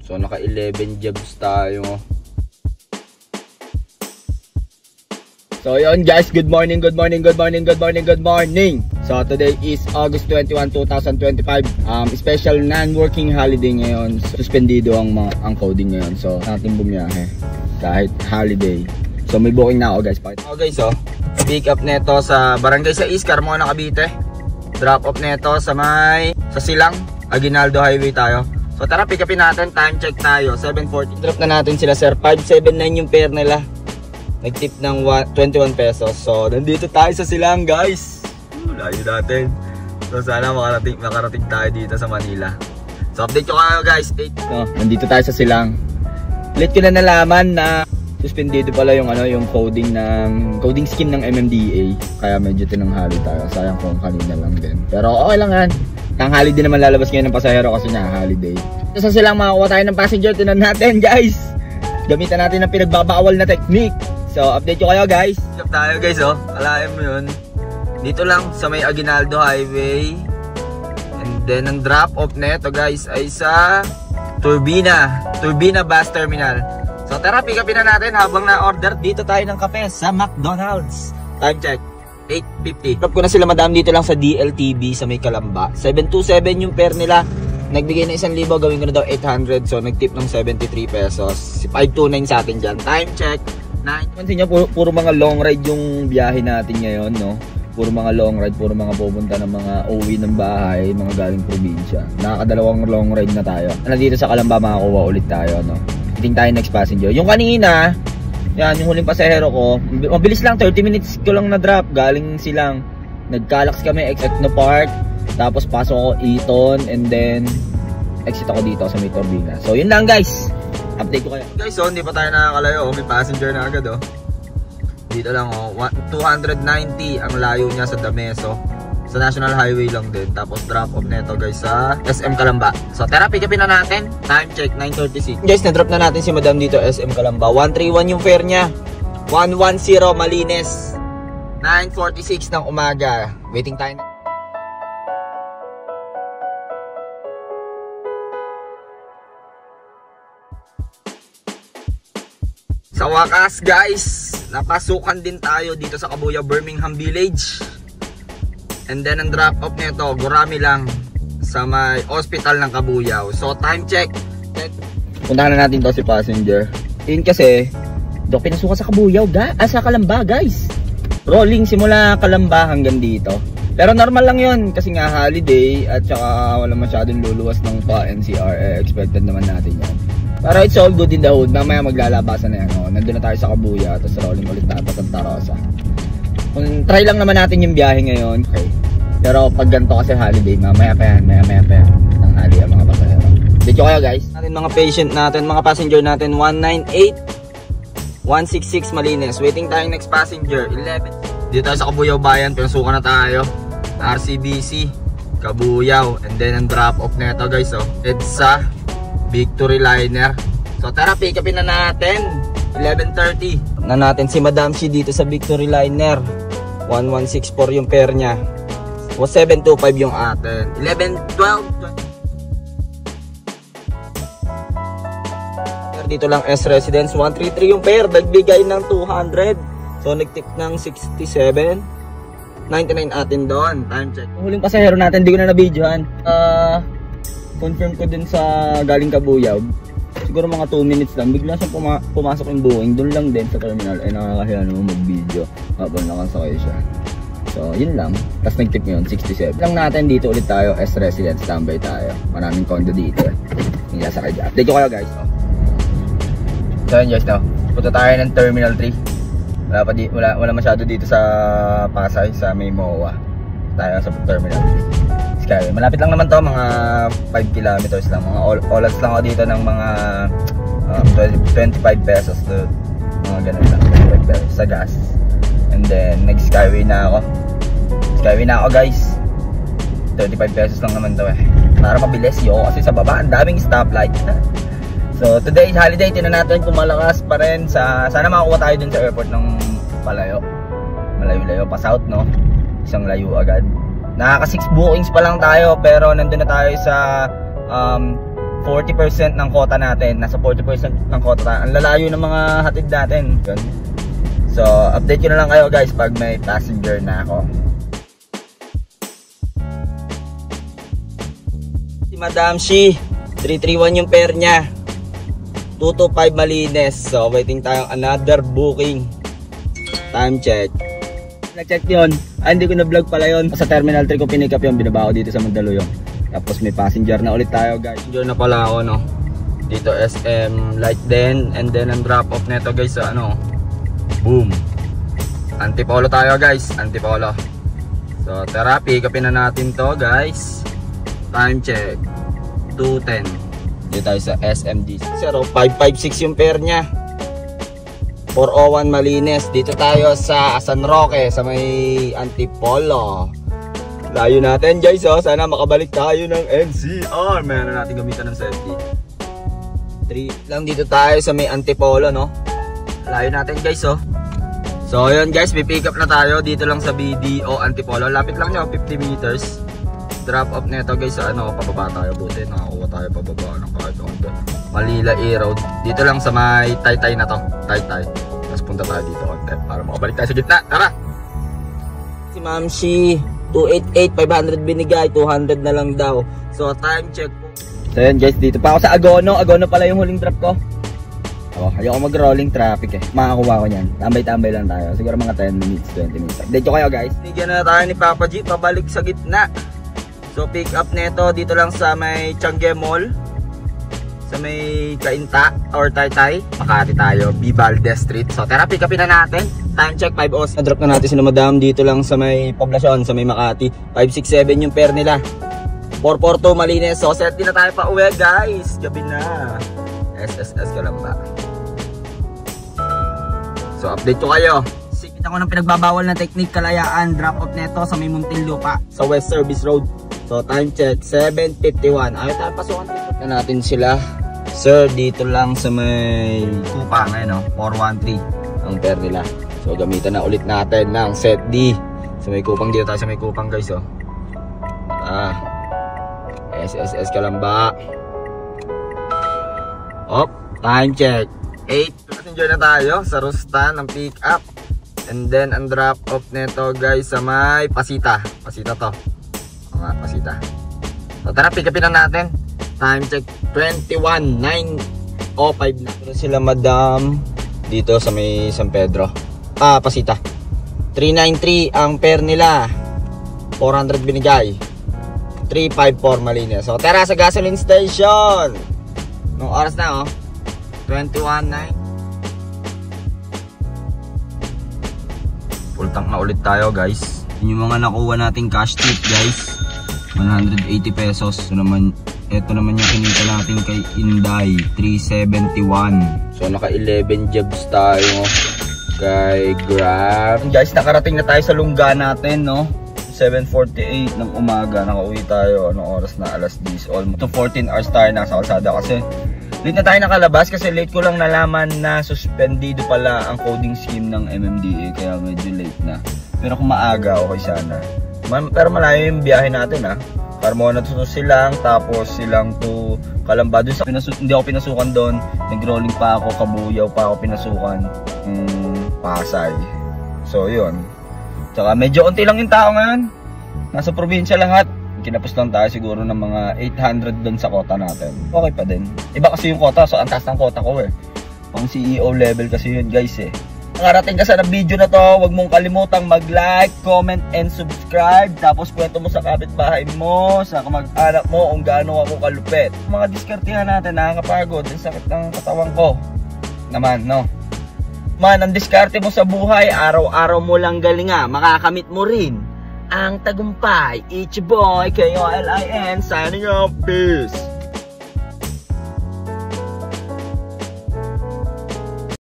So naka 11 jobs tayo. So yun guys, good morning. So today is August 21, 2025. Special non-working holiday ngayon. Suspendido ang coding ngayon. So natin bumiyahe kahit holiday. So may booking na ako guys. Okay guys, so pick up neto sa Barangay sa Carmona, Cavite. Drop off neto sa Silang, Aguinaldo Highway tayo. So tara, pick upin natin. Time check tayo, 7:40. Drop na natin sila sir. 579 yung fare nila. Nag-tip ng 21 pesos. So nandito tayo sa Silang guys. Layo natin. So sana makarating tayo dito sa Manila. So update ko kayo guys. So, nandito tayo sa Silang. Late ko na nalaman na suspendido pala yung coding scheme ng MMDA. Kaya medyo tinanghali tayo. Sayang kung kanina lang din. Pero okay lang yan. Tanghali din naman lalabas ngayon ng pasahero kasi nga holiday. Sa Silang makakuha tayo ng passenger. Tinan natin guys. Gamitan natin ng pinagbabawal na technique. So update ko kayo guys. Stop tayo guys oh. Alain mo yun. Dito lang sa may Aguinaldo Highway. And then ang drop off neto guys ay sa Turbina Bus Terminal. So tara, pick upin na natin habang na-order dito tayo ng kape sa McDonald's. Time check 8:50. Drop ko na sila madam dito lang sa DLTV sa may Calamba. 727 yung fare nila. Nagbigay na 1,000, gawin ko na daw 800. So nagtip ng 73 pesos. 529 sa atin dyan. Time check 9. Pansin nyo, puro mga long ride yung biyahe natin ngayon, no? Puro mga long ride, puro mga pupunta ng mga uwi ng bahay, mga galing probinsya. Nakakadalawang long ride na tayo. Nandito sa Calamba, makakuha ulit tayo, no? Iting tayo next passenger. Yung kanina, yan, yung huling pasahero ko, mabilis lang, 30 minutes ko lang na-drop. Galing Silang. Nagkalax kami, exit no park. Tapos pasok ako Eton, and then exit ako dito sa may Turbina. So yun lang guys. Update ko kayo. Guys, so hindi pa tayo nakakalayo. May passenger na agad oh. Dito lang oh. 290 ang layo niya sa Dameso. Sa National Highway lang din. Tapos drop off neto guys sa SM Calamba. So tara, pick upin na natin. Time check 9:36. Guys, na-drop na natin si Madam dito SM Calamba. 131 yung fare niya. 110 Malines. 9:46 ng umaga. Waiting time. Sa wakas guys, napasukan din tayo dito sa Kabuyaw, Birmingham Village. And then ang drop off nito, Gurami lang sa may hospital ng Kabuyaw. So time check. Puntahan na natin to si passenger. Yun kasi, do pinasukan sa Kabuyaw, sa Calamba guys. Rolling simula Calamba hanggang dito. Pero normal lang yun kasi nga holiday at saka wala masyadong luluwas ng NCR. Expected naman natin yan. Pero it's all good in the hood. Mamaya maglalabasan na yan. Oh. Nandun na tayo sa Kabuya. Tapos rolling ulit tayo sa Santa Rosa. Try lang naman natin yung biyahe ngayon. Okay. Pero pag ganito kasi holiday, mamaya pa yan. Maya pa yan. Tanghali ang mga pasahero. Dito kayo guys. Mga patient natin, mga passenger natin. 198 166 Malines. Waiting tayo next passenger 11. Dito tayo sa Kabuyaw Bayan. Pinasukan na tayo. RCBC Kabuyaw. And then ang drop off neto guys oh. EDSA Victory Liner. So tara, pick upin na natin 11:30 na natin si Madam Shi dito sa Victory Liner. 1164 yung fare nya. 725 yung atin. 11:12 dito lang S Residence. 133 yung fare. Nagbigay ng 200. So nagtip ng 67. 99 atin doon. Time check. Huling pasahero natin, hindi ko na na-videohan. Confirm ko din sa galing Kabuyaw. Siguro mga 2 minutes lang. Bigla siyang pumasok yung Boeing. Doon lang din sa terminal. Ay nakakahiya naman mag-video habang nakasakay siya. So yun lang. Tapos nag-tip ngayon 67. Lang natin dito ulit tayo. S Residence. Standby tayo. Maraming condo dito. Hindi sakay dyan. Update ko kayo guys. So yun guys now. Punta tayo ng Terminal 3. Wala masyado dito sa Pasay. Sa may MOA. Tayo sa Terminal 3. Malapit lang naman to, mga 5 kilometers lang. Mga all-outs lang ako dito ng mga 25 pesos to mga ganun lang, 25 pesos sa gas. And then nag-skyway na ako. Skyway na ako guys. 35 pesos lang naman to eh. Para mabilis yo kasi sa baba ang daming stoplight. So today is holiday, tinan natin kung malakas pa rin sana makakuha tayo dun sa airport ng malayo pa south no. Isang layo agad. Nakaka 6 bookings pa lang tayo pero nandun na tayo sa 40% ng kota natin. Nasa 40% ng kota tayo. Ang lalayo ng mga hatid natin. Yun. So, update ko na lang kayo guys pag may passenger na ako. Si Madam Shi, 331 yung pair niya. 225 Malines. So, waiting tayong another booking. Time check. Na-check yun. Hindi ko na-vlog pala yun. Sa Terminal 3 ko pinick up yun. Binaba ko dito sa Mandaluyong. Tapos may passenger na ulit tayo guys. Passenger na pala ako no. Dito SM Light din. And then ang drop off neto guys sa ano. Boom. Antipolo tayo guys. Antipolo. So tara, pick upin na natin to guys. Time check 2:10. Dito tayo sa SMD 0556 yung pair nya. 401 Malines. Dito tayo sa San Roque sa may Antipolo. Layo natin guys oh. Sana makabalik tayo ng NCR. Meron natin gamitan ng safety 3 lang. Dito tayo sa may Antipolo no. Layo natin guys oh. So yun guys, pipick up na tayo dito lang sa BDO Antipolo. Lapit lang niya 50 meters. Drop off neto guys sa ano, pababa tayo. Buti nakakuha tayo pababa ng kahit onde. Malila E-Road. Dito lang sa may Taytay na to. Taytay. Tapos punta tayo dito onde para makabalik tayo sa gitna. Tara! Si Ma'am Shi 288, 500 binigay, 200 na lang daw. So time check po. So yun guys, dito pa ako sa Agono. Agono pala yung huling drop ko. Oh, ayoko mag-rolling traffic eh. Makakuha ko niyan. Tambay-tambay lang tayo. Siguro mga 10 minutes, 20 minutes. Update ko kayo guys. Bigyan na tayo ni Papa G. Pabalik sa gitna. So pick up neto dito lang sa may Changi Mall. Sa may Cainta or Taytay. Makati tayo. Vivaldes Street. So tara, pick upin na natin. Time check 5:00. Na-drop na natin sila Madam dito lang sa may poblasyon. Sa may Makati. 567 yung pair nila. 442 Malines. So set din na tayo pa uwi guys. Gabi na. SSS ka lang ba? So update ko kayo. Sikit ako ng pinagbabawal na technique Kalayaan. Drop off neto sa may Muntinlupa sa West Service Road. So time check 7:51. Ayaw tayo pasukan dito. Na natin sila. Sir, dito lang sa may Kupang no? 413 ang pair nila. So gamitan na ulit natin ng set D. Sa may Kupang, dito tayo sa may Kupang guys oh. SSS ka lang ba? Op, time check 8. Passenger na tayo sa Rustan ng pick up. And then ang drop off neto guys sa may Pasita. Pasita to. Mga Pasita. So tara, pick upin na natin. Time check 21:09:05 na. Pero sila Madam dito sa may San Pedro. Pasita. 393 ang pair nila. 400 binigay. 354 Malines. So tara sa gasoline station. Nung oras na oh. 21:09. Full tank na ulit tayo guys. Yun yung mga nakuha nating cash tip guys. 180 pesos. So naman, ito naman yung kinita natin kay Inday. 371. So naka 11 jobs tayo kay Grab. Guys, nakarating na tayo sa lungga natin no. 7:48 ng umaga. Nakauwi tayo. Anong oras na? Alas 10. Almost to 14 hours tayo nasa kalsada kasi late na tayo nakalabas kasi late ko lang nalaman na suspendido pala ang coding scheme ng MMDA kaya medyo late na. Pero kung maaga, okay sana. Pero malayo yung biyahe natin ha. Carmona to Silang, tapos Silang to Calamba. Doon sa hindi ako pinasukan doon. Nag-rolling pa ako, Kabuyaw pa ako pinasukan. Pasay. So yun. Tsaka medyo unti lang yung tao ngayon. Nasa probinsya lahat. Kinapos lang tayo siguro ng mga 800 doon sa kota natin. Okay pa din. Iba kasi yung kota, so ang taas ng kota ko eh. Pang CEO level kasi yun guys eh. Nakarating ka sa video na to, huwag mong kalimutang mag-like, comment, and subscribe. Tapos kwento mo sa kapitbahay mo, sa kamag-anak mo kung gaano ako kalupit. Mga diskartihan natin, nakakapagod. Ang sakit ng katawan ko. Naman, no? Man, ang diskarte mo sa buhay, araw-araw mo lang galinga, makakamit mo rin ang tagumpay. It's your boy, KOLIN, signing off. Peace!